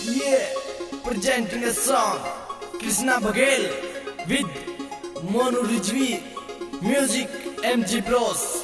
Yeah, presenting a song Krishna Baghel with Monu Rijvi, music MG Bros.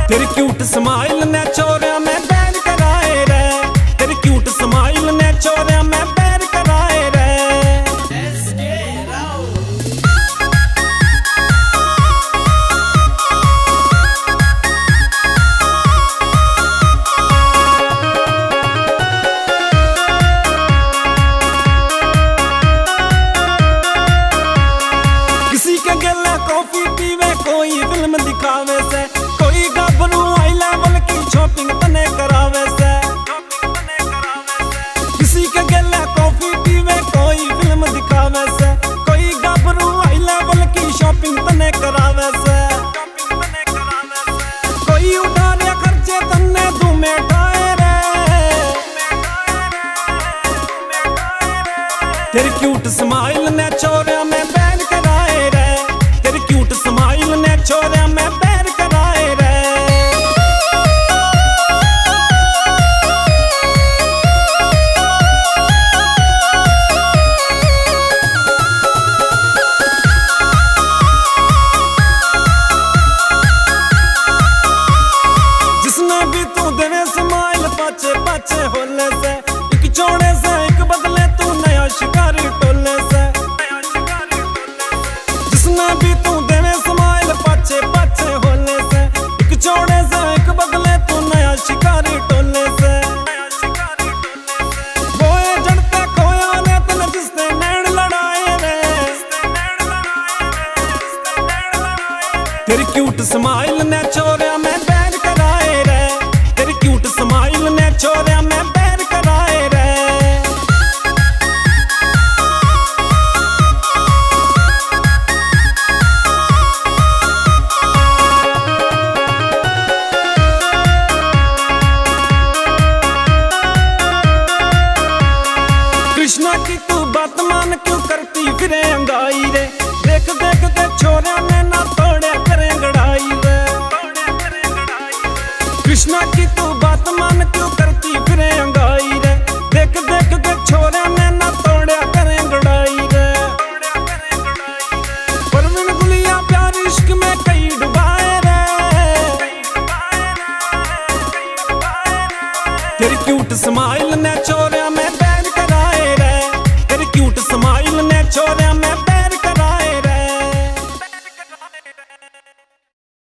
तेरी cute smile ने छोरिया में बैर कराए रे, तेरी क्यूट स्माइल ने छोरिया में बैर कराए रे। किसी के गले कॉफी पीवे, कोई फिल्म दिखावे से, कोई गाभरू हाई लेवल की शॉपिंग तने करावे से। किसी के गले कॉफी पीवे, कोई फिल्म दिखावे से, कोई गाभरू हाई लेवल की शॉपिंग तने करावे से। कोई उठा रे खर्चे तन्ने धूमे ठाए रे, तेरी क्यूट स्माइल ने छोरिया में बैन कराए रे, तेरी क्यूट स्माइल ने छोरिया में बैन कराए रे। जिसने भी तू देवे स्माइल पाचे पाचे होले से, एक छोड़े से एक बदले तू नया शिकारी टोले से। जिसने भी तू देवे स्माइल पाचे पाचे होले से, एक छोड़े से एक बदले तू नया शिकारी टोले से। बोए जड़ते खोया ने तने जिसने नैन लड़ाए रे, तेरी क्यूट स्माइल ने छोरिया में बैर कराए रे, तेरी क्यूट स्माइल ने छोरिया में बैर कराए रे। कृष्णा की तू बात मान क्यों करती फिरे अंगाई रे, देख देख के छोरिया ने ना तोड़े करे गड़ाई रे। कृष्णा की तू बात मान क्यों करती फिरे अंगाई रे, देख देख के छोरिया ने ना तोड़े करे गड़ाई रे। परवीन गुलिया प्यार इश्क में कई डुबाए रे, तेरी क्यूट स्माइल ने छोरिया में बैर कराए रे, तेरी क्यूट स्माइल ने छोरिया